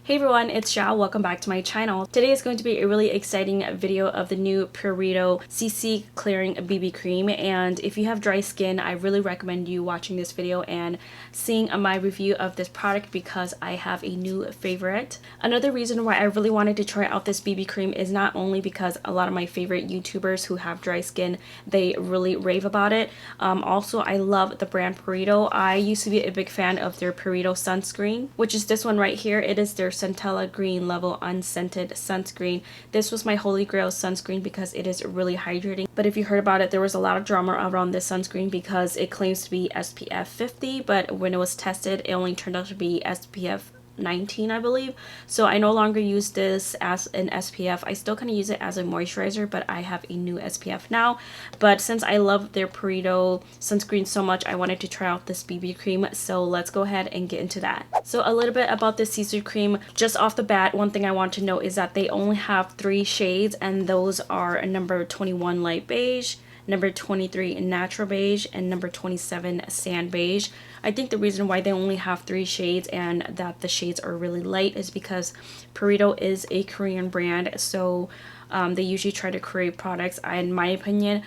Hey everyone, it's Xiao. Welcome back to my channel. Today is going to be a really exciting video of the new Purito CC Clearing BB Cream, and if you have dry skin, I really recommend you watching this video and seeing my review of this product because I have a new favorite. Another reason why I really wanted to try out this BB cream is not only because a lot of my favorite YouTubers who have dry skin, they really rave about it. Also, I love the brand Purito. I used to be a big fan of their Purito Sunscreen, which is this one right here. It is their Centella Green Level Unscented Sunscreen. This was my holy grail sunscreen because it is really hydrating. But if you heard about it, there was a lot of drama around this sunscreen because it claims to be SPF 50, but when it was tested, it only turned out to be SPF 19, I believe. So I no longer use this as an SPF. I still kind of use it as a moisturizer, but I have a new SPF now. But since I love their Purito sunscreen so much, I wanted to try out this BB cream. So let's go ahead and get into that. So a little bit about this CC cream. Just off the bat, one thing I want to note is that they only have 3 shades, and those are number 21 light beige, number 23 natural beige, and number 27 sand beige. I think the reason why they only have 3 shades and that the shades are really light is because Purito is a Korean brand, so they usually try to create products, in my opinion,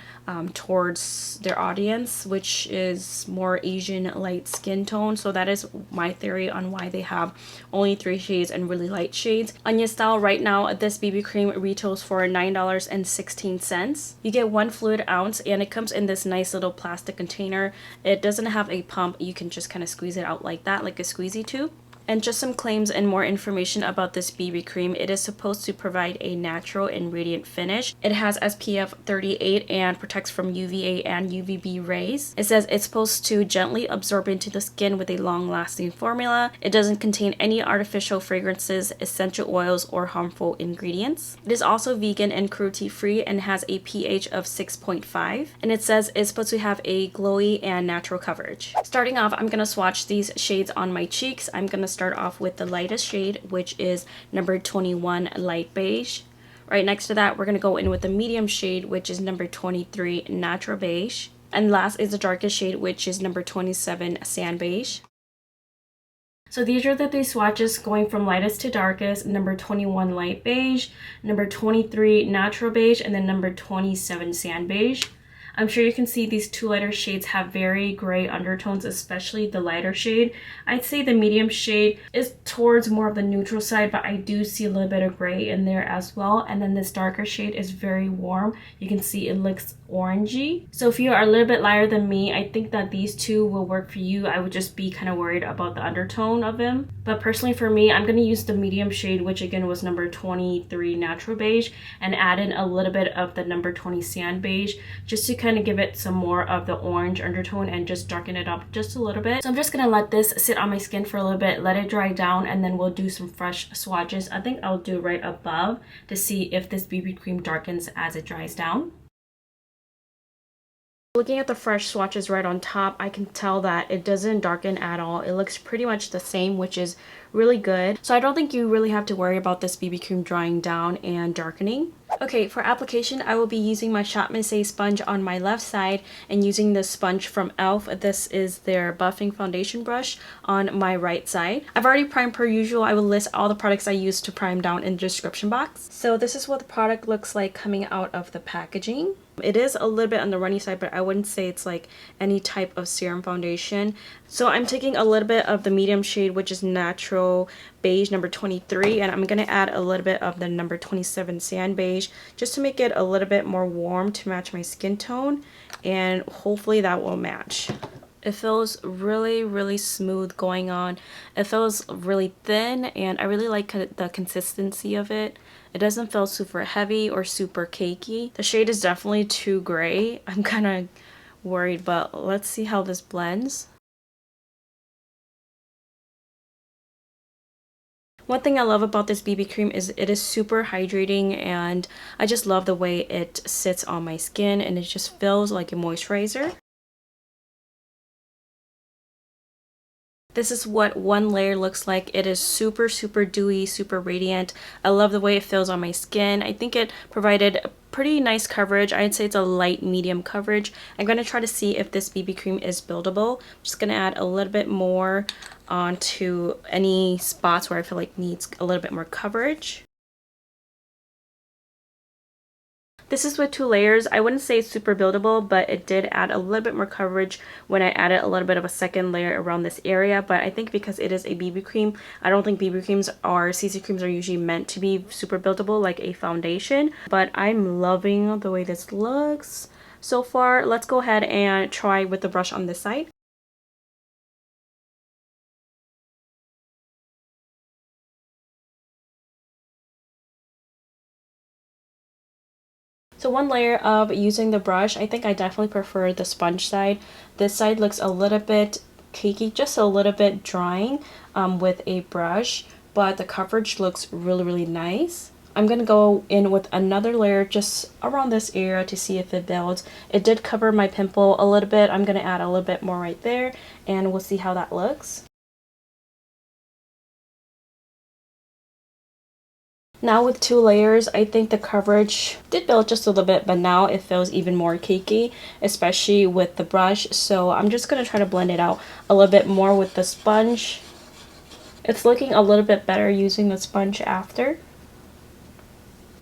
towards their audience, which is more Asian light skin tone. So that is my theory on why they have only 3 shades and really light shades. On your style right now, this BB cream retails for $9.16. You get 1 fluid ounce and it comes in this nice little plastic container. It doesn't have a pump. You can just kind of squeeze it out like that, like a squeezy tube. And just some claims and more information about this BB cream. It is supposed to provide a natural and radiant finish. It has SPF 38 and protects from UVA and UVB rays. It says it's supposed to gently absorb into the skin with a long-lasting formula. It doesn't contain any artificial fragrances, essential oils, or harmful ingredients. It is also vegan and cruelty-free and has a pH of 6.5. And it says it's supposed to have a glowy and natural coverage. Starting off, I'm going to swatch these shades on my cheeks. I'm going to start off with the lightest shade, which is number 21 light beige. Right next to that, we're going to go in with the medium shade, which is number 23 natural beige. And last is the darkest shade, which is number 27 sand beige. So these are the 3 swatches going from lightest to darkest: number 21 light beige, number 23 natural beige, and then number 27 sand beige. I'm sure you can see these 2 lighter shades have very gray undertones, especially the lighter shade. I'd say the medium shade is towards more of the neutral side, but I do see a little bit of gray in there as well. And then this darker shade is very warm. You can see it looks orangey. So if you are a little bit lighter than me, I think that these 2 will work for you. I would just be kind of worried about the undertone of them. But personally for me, I'm going to use the medium shade, which again was number 23 natural beige, and add in a little bit of the number 20 sand beige, just to kind of give it some more of the orange undertone and just darken it up just a little bit. So I'm just gonna let this sit on my skin for a little bit, let it dry down, and then we'll do some fresh swatches. I think I'll do right above to see if this BB cream darkens as it dries down. Looking at the fresh swatches right on top, I can tell that it doesn't darken at all. It looks pretty much the same, which is really good. So I don't think you really have to worry about this BB cream drying down and darkening. Okay, for application, I will be using my Shop Missy sponge on my left side and using this sponge from e.l.f. This is their buffing foundation brush on my right side. I've already primed per usual. I will list all the products I use to prime down in the description box. So this is what the product looks like coming out of the packaging. It is a little bit on the runny side, but I wouldn't say it's like any type of serum foundation. So I'm taking a little bit of the medium shade, which is natural beige number 23, and I'm going to add a little bit of the number 27 sand beige just to make it a little bit more warm to match my skin tone, and hopefully that will match. It feels really smooth going on. It feels really thin, and I really like the consistency of it. It doesn't feel super heavy or super cakey. The shade is definitely too gray. I'm kind of worried, but let's see how this blends. One thing I love about this BB cream is it is super hydrating, and I just love the way it sits on my skin and it just feels like a moisturizer. This is what one layer looks like. It is super, super dewy, super radiant. I love the way it feels on my skin. I think it provided a pretty nice coverage. I'd say it's a light medium coverage. I'm going to try to see if this BB cream is buildable. I'm just going to add a little bit more onto any spots where I feel like needs a little bit more coverage. This is with 2 layers. I wouldn't say it's super buildable, but it did add a little bit more coverage when I added a little bit of a second layer around this area. But I think because it is a BB cream, I don't think BB creams or CC creams are usually meant to be super buildable like a foundation. But I'm loving the way this looks so far. Let's go ahead and try with the brush on this side. So one layer of using the brush, I think I definitely prefer the sponge side. This side looks a little bit cakey, just a little bit drying with a brush, but the coverage looks really, really nice. I'm going to go in with another layer just around this area to see if it builds. It did cover my pimple a little bit. I'm going to add a little bit more right there and we'll see how that looks. Now with 2 layers, I think the coverage did build just a little bit, but now it feels even more cakey, especially with the brush. So I'm just going to try to blend it out a little bit more with the sponge. It's looking a little bit better using the sponge after.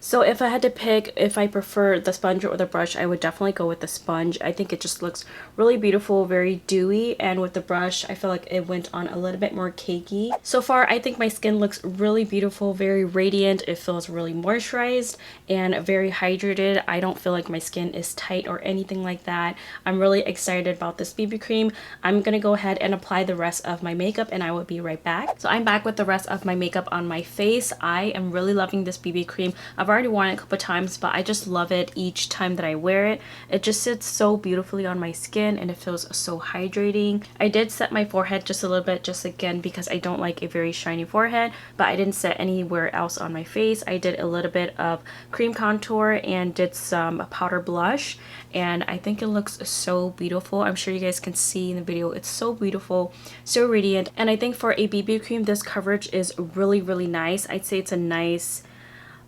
So if I had to pick if I prefer the sponge or the brush, I would definitely go with the sponge. I think it just looks really beautiful, very dewy, and with the brush, I feel like it went on a little bit more cakey. So far, I think my skin looks really beautiful, very radiant. It feels really moisturized and very hydrated. I don't feel like my skin is tight or anything like that. I'm really excited about this BB cream. I'm gonna go ahead and apply the rest of my makeup and I will be right back. So I'm back with the rest of my makeup on my face. I am really loving this BB cream. I've already worn it a couple times, but I just love it each time that I wear it. It just sits so beautifully on my skin and it feels so hydrating. I did set my forehead just a little bit, just again because I don't like a very shiny forehead, but I didn't set anywhere else on my face. I did a little bit of cream contour and did some powder blush, and I think it looks so beautiful. I'm sure you guys can see in the video. It's so beautiful, so radiant, and I think for a BB cream, this coverage is really, really nice. I'd say it's a nice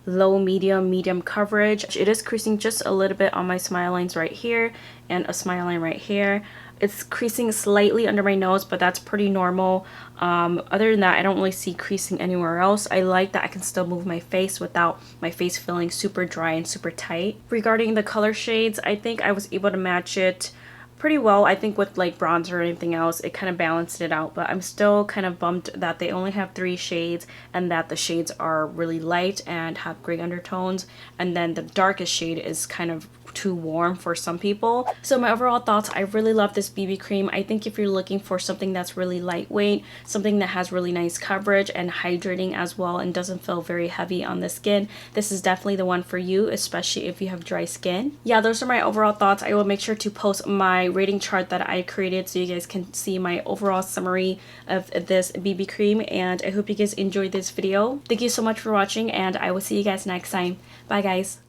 low medium coverage. It is creasing just a little bit on my smile lines right here and a smile line right here. It's creasing slightly under my nose, but that's pretty normal. Other than that, I don't really see creasing anywhere else. I like that I can still move my face without my face feeling super dry and super tight. Regarding the color shades, I think I was able to match it pretty well. I think with like bronzer or anything else, it kind of balanced it out, but I'm still kind of bummed that they only have 3 shades and that the shades are really light and have gray undertones, and then the darkest shade is kind of too warm for some people. So my overall thoughts, I really love this BB cream. I think if you're looking for something that's really lightweight, something that has really nice coverage and hydrating as well and doesn't feel very heavy on the skin, this is definitely the one for you, especially if you have dry skin. Yeah, those are my overall thoughts. I will make sure to post my rating chart that I created so you guys can see my overall summary of this BB cream, and I hope you guys enjoyed this video. Thank you so much for watching, and I will see you guys next time. Bye guys.